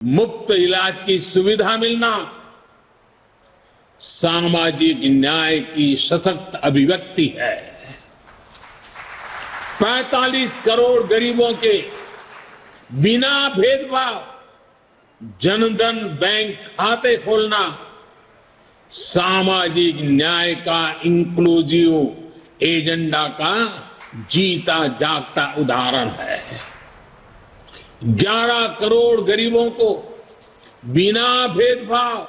मुफ्त इलाज की सुविधा मिलना सामाजिक न्याय की सशक्त अभिव्यक्ति है। 45 करोड़ गरीबों के बिना भेदभाव जनधन बैंक खाते खोलना सामाजिक न्याय का इंक्लूसिव एजेंडा का जीता जागता उदाहरण है। 11 करोड़ गरीबों को बिना भेदभाव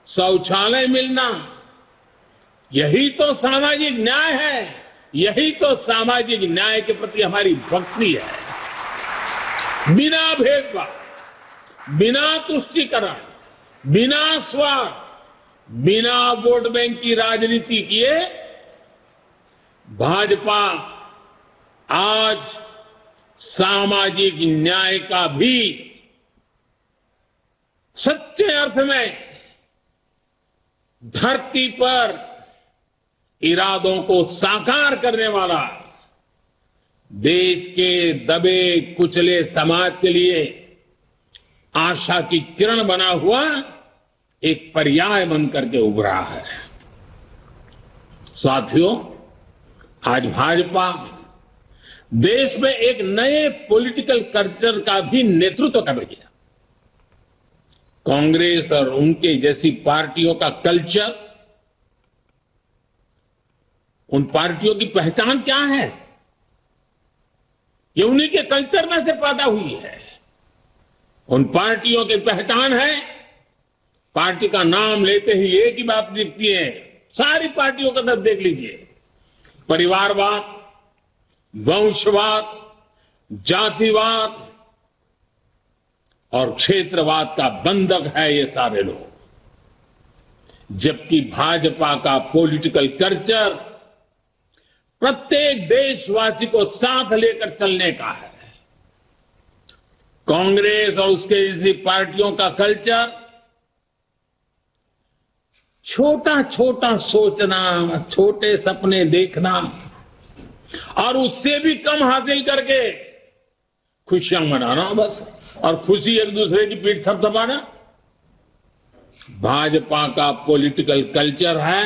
शौचालय मिलना, यही तो सामाजिक न्याय है। यही तो सामाजिक न्याय के प्रति हमारी भक्ति है। बिना भेदभाव, बिना तुष्टीकरण, बिना स्वार्थ, बिना वोट बैंक की राजनीति किए भाजपा आज सामाजिक न्याय का भी सच्चे अर्थ में धरती पर इरादों को साकार करने वाला देश के दबे कुचले समाज के लिए आशा की किरण बना हुआ एक पर्याय बनकर के उभरा है। साथियों, आज भाजपा देश में एक नए पॉलिटिकल कल्चर का भी नेतृत्व कर रही है। कांग्रेस और उनके जैसी पार्टियों का कल्चर, उन पार्टियों की पहचान क्या है? ये उन्हीं के कल्चर में से पैदा हुई है। उन पार्टियों की पहचान है, पार्टी का नाम लेते ही एक ही बात दिखती है। सारी पार्टियों का तरफ देख लीजिए, परिवारवाद, वंशवाद, जातिवाद और क्षेत्रवाद का बंधक है ये सारे लोग। जबकि भाजपा का पॉलिटिकल कल्चर प्रत्येक देशवासी को साथ लेकर चलने का है। कांग्रेस और उसके जैसी पार्टियों का कल्चर छोटा छोटा सोचना, छोटे सपने देखना और उससे भी कम हासिल करके खुशियां मनाना बस, और खुशी एक दूसरे की पीठ थपथपाना। भाजपा का पॉलिटिकल कल्चर है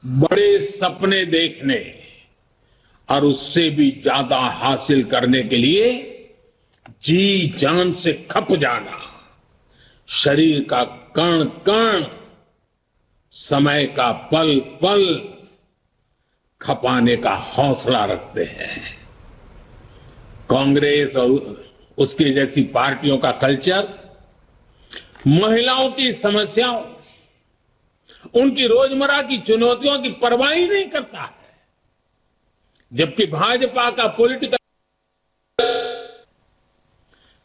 बड़े सपने देखने और उससे भी ज्यादा हासिल करने के लिए जी जान से खप जाना, शरीर का कण कण, समय का पल पल खपाने का हौसला रखते हैं। कांग्रेस और उसकी जैसी पार्टियों का कल्चर महिलाओं की समस्याओं, उनकी रोजमर्रा की चुनौतियों की परवाह ही नहीं करता है। जबकि भाजपा का पॉलिटिकल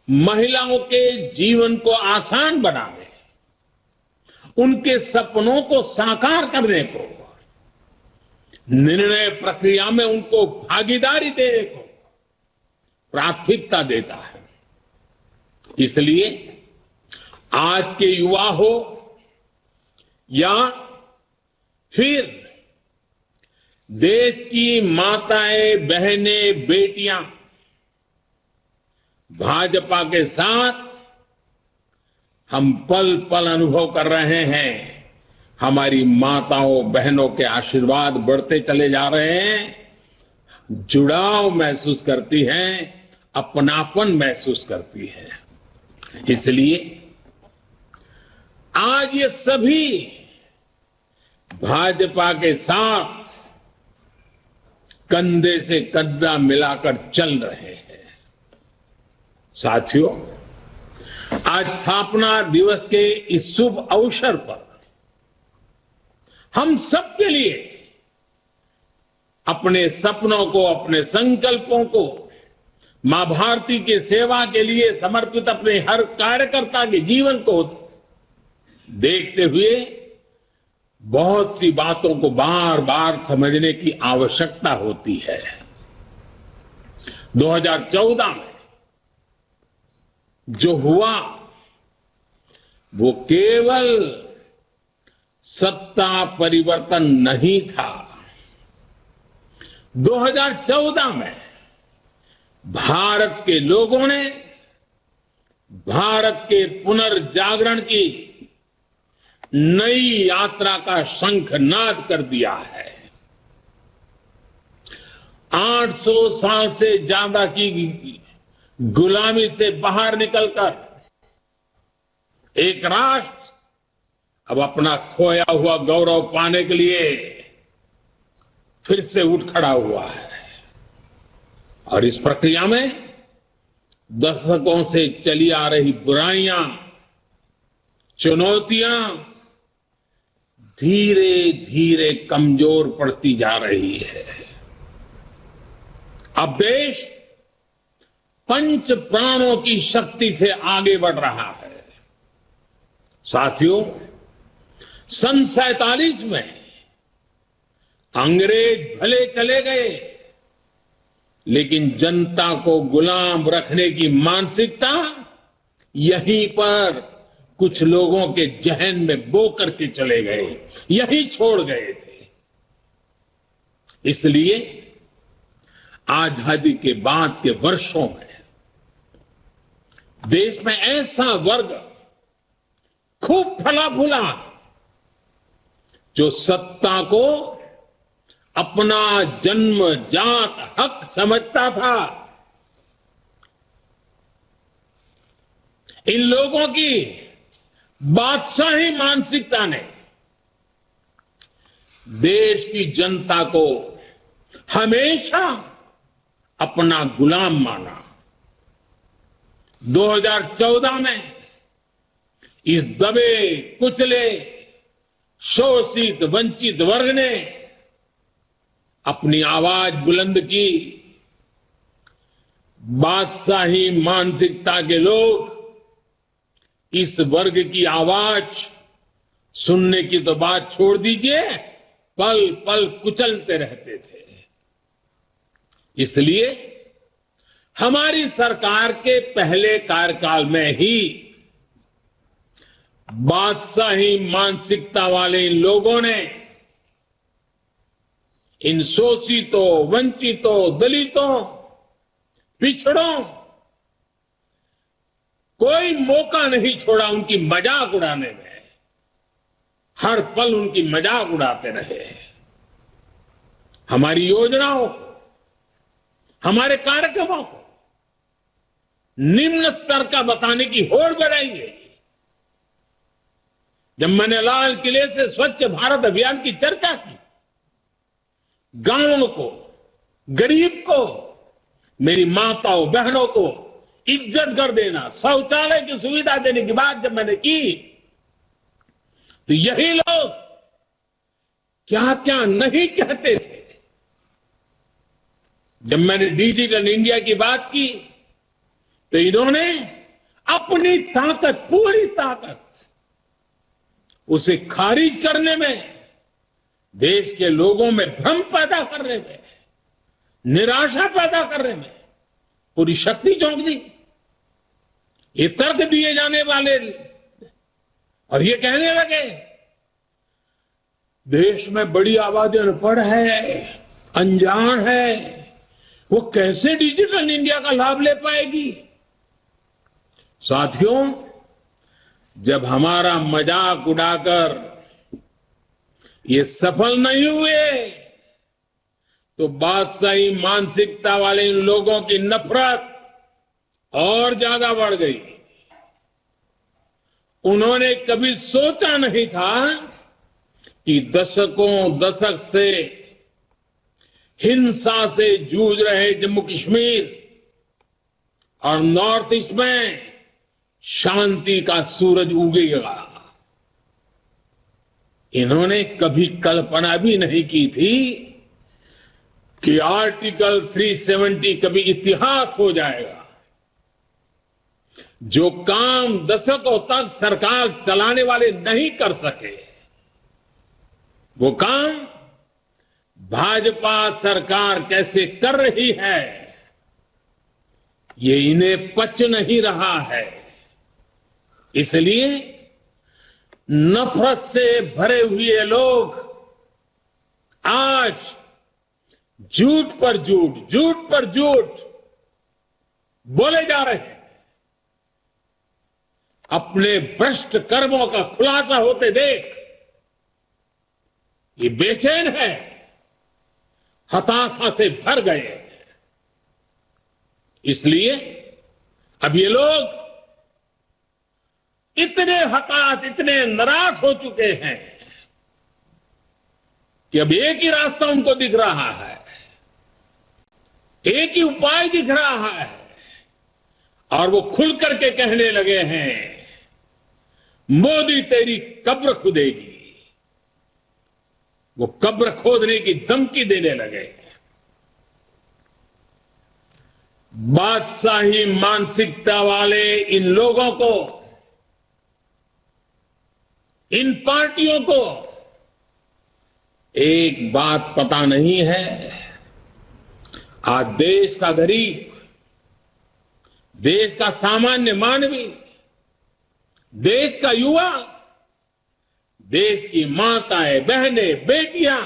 महिलाओं के जीवन को आसान बनाने, उनके सपनों को साकार करने को, निर्णय प्रक्रिया में उनको भागीदारी देने को प्राथमिकता देता है। इसलिए आज के युवा हो या फिर देश की माताएं, बहनें, बेटियां भाजपा के साथ हम पल पल अनुभव कर रहे हैं। हमारी माताओं बहनों के आशीर्वाद बढ़ते चले जा रहे हैं, जुड़ाव महसूस करती हैं, अपनापन महसूस करती है। इसलिए आज ये सभी भाजपा के साथ कंधे से कंधा मिलाकर चल रहे हैं। साथियों, आज स्थापना दिवस के इस शुभ अवसर पर हम सबके लिए अपने सपनों को, अपने संकल्पों को, मां भारती की सेवा के लिए समर्पित अपने हर कार्यकर्ता के जीवन को देखते हुए बहुत सी बातों को बार बार समझने की आवश्यकता होती है। 2014 में जो हुआ वो केवल सत्ता परिवर्तन नहीं था। 2014 में भारत के लोगों ने भारत के पुनर्जागरण की नई यात्रा का शंखनाद कर दिया है। 800 साल से ज्यादा की गुलामी से बाहर निकलकर एक राष्ट्र अब अपना खोया हुआ गौरव पाने के लिए फिर से उठ खड़ा हुआ है और इस प्रक्रिया में दशकों से चली आ रही बुराइयां, चुनौतियां धीरे धीरे कमजोर पड़ती जा रही है। अब देश पंच प्राणों की शक्ति से आगे बढ़ रहा है। साथियों, सन 47 में अंग्रेज भले चले गए, लेकिन जनता को गुलाम रखने की मानसिकता यहीं पर कुछ लोगों के जहन में बो करके चले गए, यहीं छोड़ गए थे। इसलिए आजादी के बाद के वर्षों में देश में ऐसा वर्ग खूब फला फूला जो सत्ता को अपना जन्मजात हक समझता था। इन लोगों की बादशाही मानसिकता ने देश की जनता को हमेशा अपना गुलाम माना। 2014 में इस दबे कुचले शोषित वंचित वर्ग ने अपनी आवाज बुलंद की। बादशाही मानसिकता के लोग इस वर्ग की आवाज सुनने की तो बात छोड़ दीजिए, पल पल कुचलते रहते थे। इसलिए हमारी सरकार के पहले कार्यकाल में ही बादशाही मानसिकता वाले इन लोगों ने इन शोषितों, वंचितों, दलितों, पिछड़ों कोई मौका नहीं छोड़ा उनकी मजाक उड़ाने में। हर पल उनकी मजाक उड़ाते रहे। हमारी योजनाओं को, हमारे कार्यक्रमों को निम्न स्तर का बताने की होड़ बढ़ाई गई। जब मैंने लाल किले से स्वच्छ भारत अभियान की चर्चा की, गांवों को, गरीब को, मेरी माताओं बहनों को इज्जत कर देना, शौचालय की सुविधा देने की बात जब मैंने की, तो यही लोग क्या क्या नहीं कहते थे। जब मैंने डिजिटल इंडिया की बात की, तो इन्होंने अपनी ताकत, पूरी ताकत उसे खारिज करने में, देश के लोगों में भ्रम पैदा करने में, निराशा पैदा करने में पूरी शक्ति झोंक दी। ये तर्क दिए जाने वाले और ये कहने लगे देश में बड़ी आबादी अनपढ़ है, अनजान है, वो कैसे डिजिटल इंडिया का लाभ ले पाएगी। साथियों, जब हमारा मजाक उड़ाकर ये सफल नहीं हुए, तो बादशाही मानसिकता वाले इन लोगों की नफरत और ज्यादा बढ़ गई। उन्होंने कभी सोचा नहीं था कि दशक से हिंसा से जूझ रहे जम्मू कश्मीर और नॉर्थ ईस्ट में शांति का सूरज उगेगा। इन्होंने कभी कल्पना भी नहीं की थी कि आर्टिकल 370 कभी इतिहास हो जाएगा। जो काम दशकों तक सरकार चलाने वाले नहीं कर सके, वो काम भाजपा सरकार कैसे कर रही है, ये इन्हें पच नहीं रहा है। इसलिए नफरत से भरे हुए लोग आज झूठ पर झूठ, झूठ पर झूठ बोले जा रहे हैं। अपने भ्रष्ट कर्मों का खुलासा होते देख ये बेचैन है, हताशा से भर गए हैं। इसलिए अब ये लोग इतने हताश, इतने नाराज हो चुके हैं कि अब एक ही रास्ता उनको दिख रहा है, एक ही उपाय दिख रहा है, और वो खुल करके कहने लगे हैं, मोदी तेरी कब्र खुदेगी। वो कब्र खोदने की धमकी देने लगे। बादशाही मानसिकता वाले इन लोगों को, इन पार्टियों को एक बात पता नहीं है, आज देश का गरीब, देश का सामान्य मानवी, देश का युवा, देश की माताएं, बहनें, बेटियां,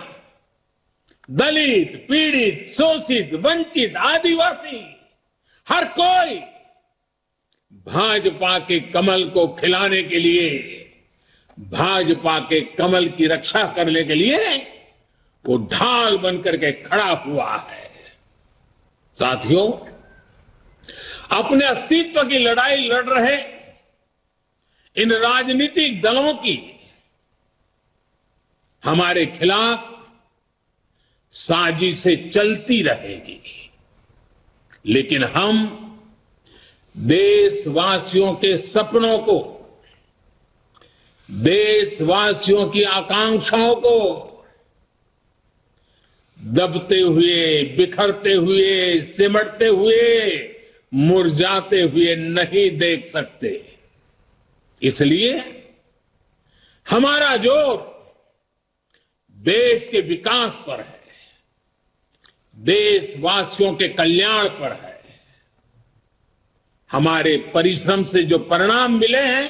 दलित, पीड़ित, शोषित, वंचित, आदिवासी, हर कोई भाजपा के कमल को खिलाने के लिए, भाजपा के कमल की रक्षा करने के लिए वो ढाल बनकर के खड़ा हुआ है। साथियों, अपने अस्तित्व की लड़ाई लड़ रहे इन राजनीतिक दलों की हमारे खिलाफ साजिशें चलती रहेगी, लेकिन हम देशवासियों के सपनों को, देशवासियों की आकांक्षाओं को दबते हुए, बिखरते हुए, सिमटते हुए, मुरझाते हुए नहीं देख सकते। इसलिए हमारा जोर देश के विकास पर है, देशवासियों के कल्याण पर है। हमारे परिश्रम से जो परिणाम मिले हैं